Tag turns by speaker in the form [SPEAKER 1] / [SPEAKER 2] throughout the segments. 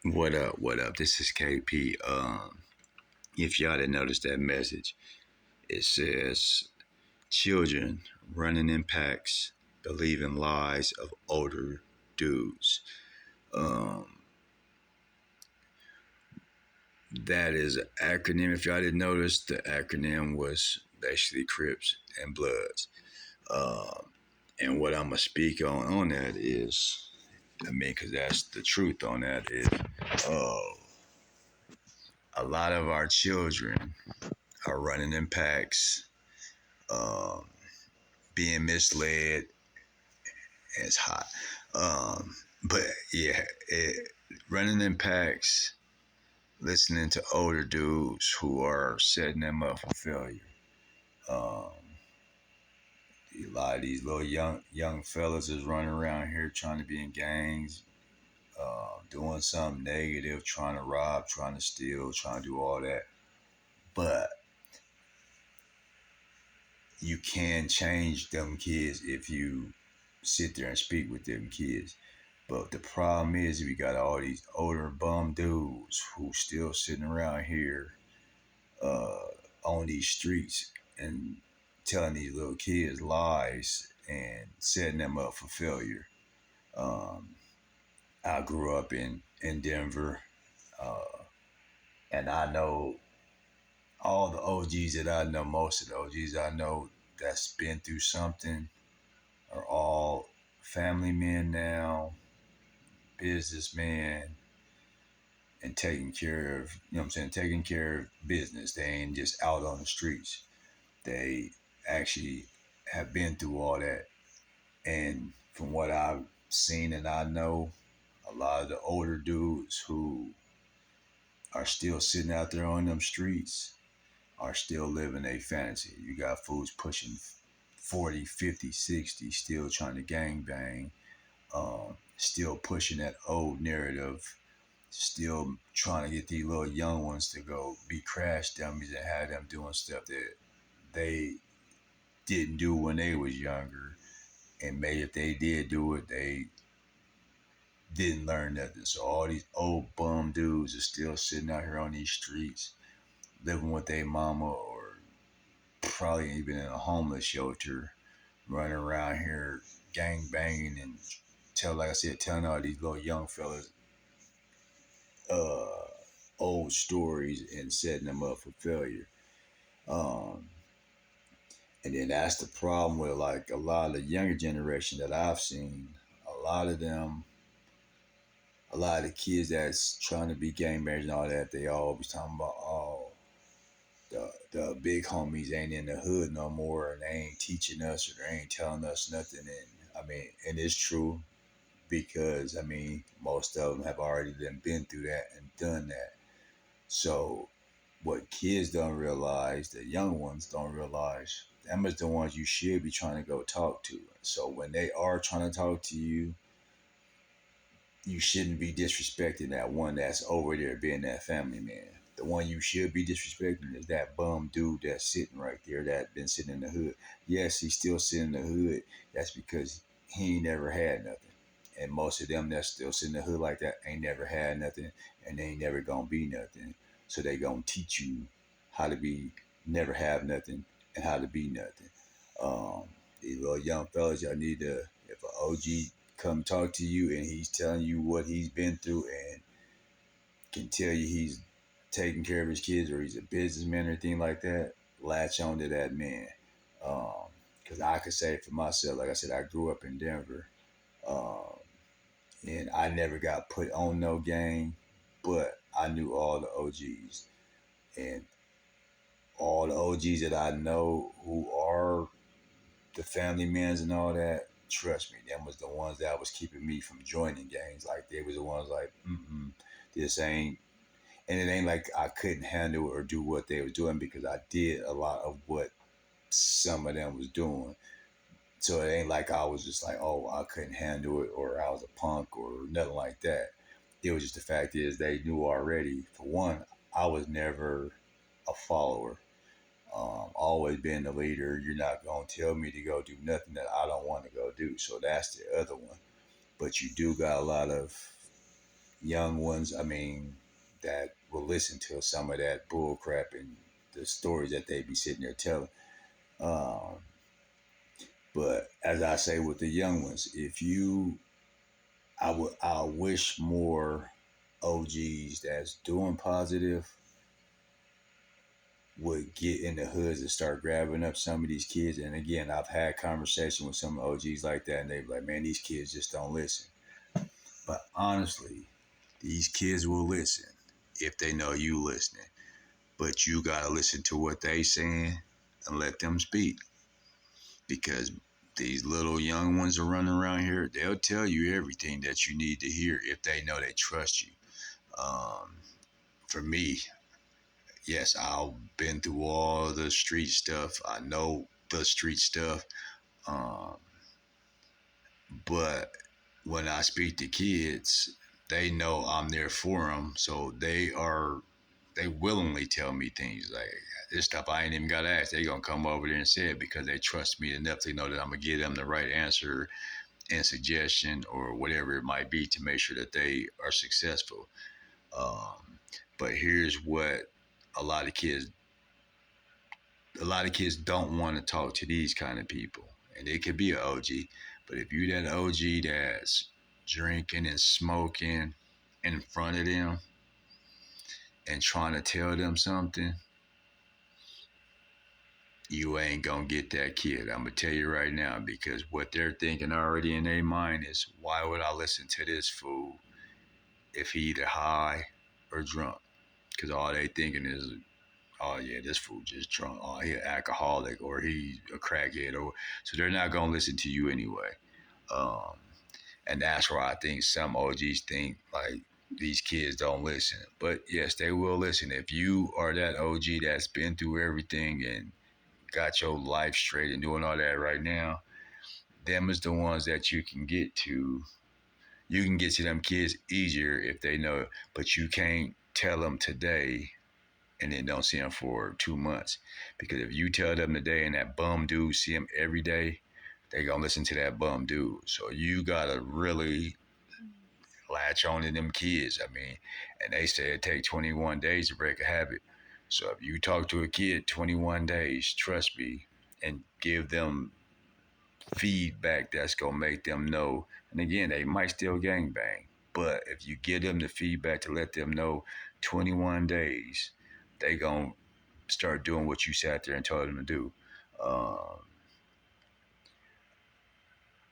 [SPEAKER 1] What up? What up? This is KP. If y'all didn't notice that message, it says children running in packs, believing lies of older dudes. Um, that is an acronym. If y'all didn't notice, the acronym was basically Crips and Bloods. And what I'm gonna speak on that is, because that's the truth on that is, uh, a lot of our children are running in packs, um, being misled. It's hot. But yeah, running in packs, listening to older dudes who are setting them up for failure. Um, a lot of these little young fellas is running around here trying to be in gangs, doing something negative, trying to rob, trying to steal, trying to do all that. But you can change them kids if you sit there and speak with them kids. But the problem is we got all these older bum dudes who still sitting around here uh, on these streets and telling these little kids lies and setting them up for failure. Um, I grew up in Denver, uh, and I know all the OGs that I know, most of the OGs I know that's been through something are all family men now, businessmen, and taking care of, taking care of business. They ain't just out on the streets. They actually have been through all that. And from what I've seen and I know, a lot of the older dudes who are still sitting out there on them streets are still living a fantasy. You got fools pushing 40, 50, 60, still trying to gang bang, still pushing that old narrative, still trying to get these little young ones to go be crash dummies and have them doing stuff that they didn't do when they was younger. And maybe if they did do it, they didn't learn nothing. So all these old bum dudes are still sitting out here on these streets, living with their mama or probably even in a homeless shelter, running around here gang banging and like I said, telling all these little young fellas uh, old stories and setting them up for failure. Um, and then that's the problem with like a lot of the younger generation that I've seen. A lot of them, a lot of the kids that's trying to be gang bangers and all that, they always talking about, oh, the big homies ain't in the hood no more and they ain't teaching us or they ain't telling us nothing. And and it's true because most of them have already been through that and done that. So what kids don't realize, the young ones don't realize, them is the ones you should be trying to go talk to. So when they are trying to talk to you, you shouldn't be disrespecting that one that's over there being that family man. The one you should be disrespecting is that bum dude that's sitting right there that been sitting in the hood. Yes, he's still sitting in the hood. That's because he ain't never had nothing. And most of them that's still sitting in the hood like that ain't never had nothing and they ain't never gonna be nothing. So they gonna teach you how to be never have nothing and how to be nothing. Um, these little young fellas, y'all need to, if an OG come talk to you and he's telling you what he's been through and can tell you he's taking care of his kids or he's a businessman or anything like that, latch on to that man. Because I could say for myself, like I said, I grew up in Denver. Um, and I never got put on no gang, but I knew all the OGs. And all the OGs that I know who are the family mans and all that, trust me, them was the ones that was keeping me from joining gangs. Like they was the ones like, this ain't, and it ain't like I couldn't handle or do what they was doing because I did a lot of what some of them was doing. So it ain't like I was just like, oh, I couldn't handle it or I was a punk or nothing like that. It was just the fact is they knew already. For one, I was never a follower. Always been the leader. You're not gonna tell me to go do nothing that I don't want to go do. So that's the other one. But you do got a lot of young ones, I mean, that will listen to some of that bull crap and the stories that they be sitting there telling. Um, but as I say with the young ones, if you, I wish more OGs that's doing positive would get in the hoods and start grabbing up some of these kids. And again, I've had conversation with some OGs like that, and they be like, "Man, these kids just don't listen." But honestly, these kids will listen if they know you listening. But you gotta listen to what they saying and let them speak, because these little young ones are running around here. They'll tell you everything that you need to hear if they know they trust you. Um, for me, yes, I've been through all the street stuff. I know the street stuff. Um, but when I speak to kids, they know I'm there for them. So they willingly tell me things like this stuff I ain't even got to ask. They gonna come over there and say it because they trust me enough. They know that I'm gonna give them the right answer and suggestion or whatever it might be to make sure that they are successful. But here's what a lot of kids a lot of kids don't want to talk to these kind of people. And it could be an OG, but if you that OG that's drinking and smoking in front of them and trying to tell them something, you ain't gonna get that kid. I'm gonna tell you right now, because what they're thinking already in their mind is, why would I listen to this fool if he either high or drunk? Because all they thinking is, oh yeah, this fool just drunk. Oh, he an alcoholic or he a crackhead, or so they're not gonna listen to you anyway. Um, and that's why I think some OGs think like these kids don't listen. But yes, they will listen if you are that OG that's been through everything and got your life straight and doing all that right now. Them is the ones that you can get to. You can get to them kids easier if they know, but you can't tell them today and then don't see them for 2 months. Because if you tell them today and that bum dude see him every day, they gonna listen to that bum dude. So you gotta really latch on to them kids. I mean, and they say it take 21 days to break a habit. So if you talk to a kid 21 days, trust me, and give them feedback that's gonna make them know. And again, they might still gangbang, but if you give them the feedback to let them know 21 days, they gonna start doing what you sat there and told them to do. Um,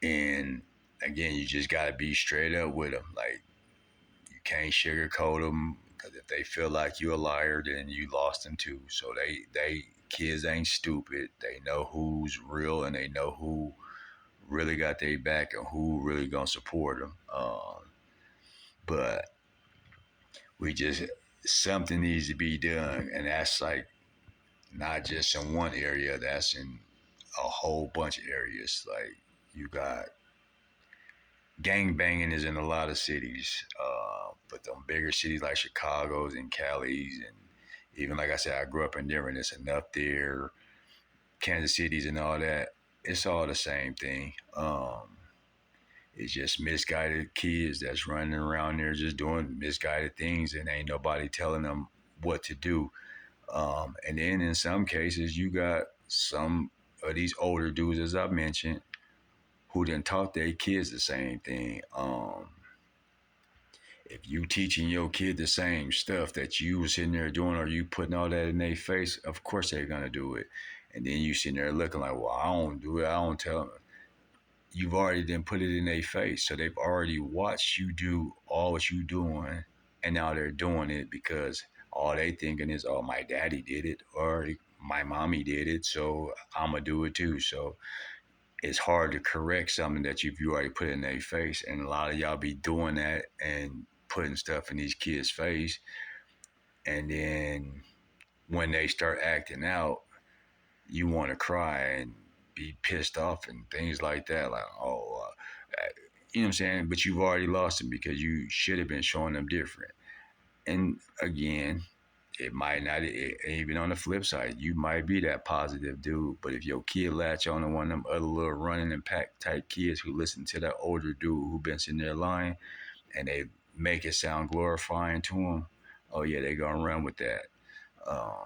[SPEAKER 1] and again, you just gotta be straight up with them. Like, you can't sugarcoat them, because if they feel like you a liar, then you lost them too. So they kids ain't stupid. They know who's real and they know who really got their back and who really gonna support them. But we just, something needs to be done, and that's like not just in one area. That's in a whole bunch of areas. Like, you got gang banging is in a lot of cities, but the bigger cities like Chicago's and Cali's, and even like I said, I grew up in Denver, and it's enough there. Kansas City's and all that. It's all the same thing. It's just misguided kids that's running around there just doing misguided things, and ain't nobody telling them what to do. And then in some cases, you got some of these older dudes, as I mentioned, who done taught their kids the same thing. If you teaching your kid the same stuff that you was sitting there doing, or you putting all that in their face, of course they're gonna do it. And then you sitting there looking like, well, I don't do it. I don't tell them. You've already then put it in their face, so they've already watched you do all what you doing, and now they're doing it because all they thinking is, oh, my daddy did it, or my mommy did it, so I'm gonna do it too. So it's hard to correct something that you already put in their face, and a lot of y'all be doing that and putting stuff in these kids' face, and then when they start acting out, you want to cry and be pissed off and things like that. Like, oh, you know what I'm saying? But you've already lost them because you should have been showing them different. And again, it might not, even on the flip side, you might be that positive dude, but if your kid latch on to one of them other little running and pack type kids who listen to that older dude who been sitting there lying, and they make it sound glorifying to them, oh yeah, they gonna run with that. Um,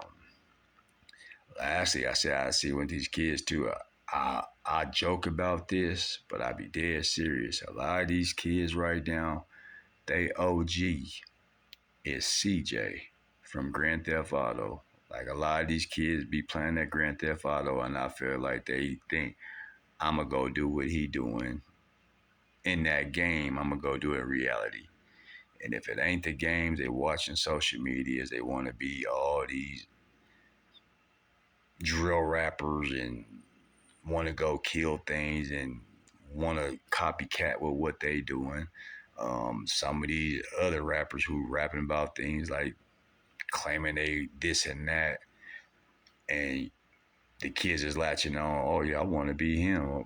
[SPEAKER 1] Lastly, I see with these kids too. I joke about this, but I be dead serious. A lot of these kids right now, they OG is CJ from Grand Theft Auto. Like a lot of these kids be playing that Grand Theft Auto, and I feel like they think I'm gonna go do what he doing in that game. I'm gonna go do it in reality. And if it ain't the games, they watching social medias. They want to be all these drill rappers and want to go kill things and want to copycat with what they doing. Some of these other rappers who rapping about things like claiming they this and that, and the kids is latching on. Oh yeah, I want to be him,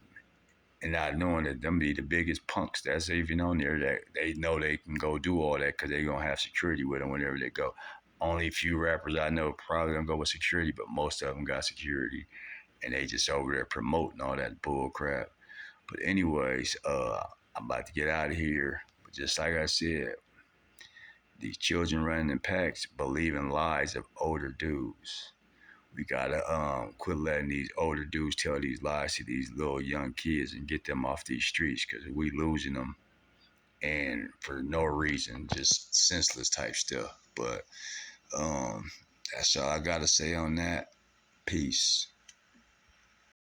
[SPEAKER 1] and not knowing that them be the biggest punks that's even on there. That they know they can go do all that because they gonna have security with them whenever they go. Only a few rappers I know probably gonna go with security, but most of them got security, and they just over there promoting all that bull crap. But anyways, I'm about to get out of here. But just like I said, these children running in packs believing lies of older dudes. We gotta quit letting these older dudes tell these lies to these little young kids and get them off these streets because we losing them and for no reason, just senseless type stuff. But that's all I gotta say on that. Peace.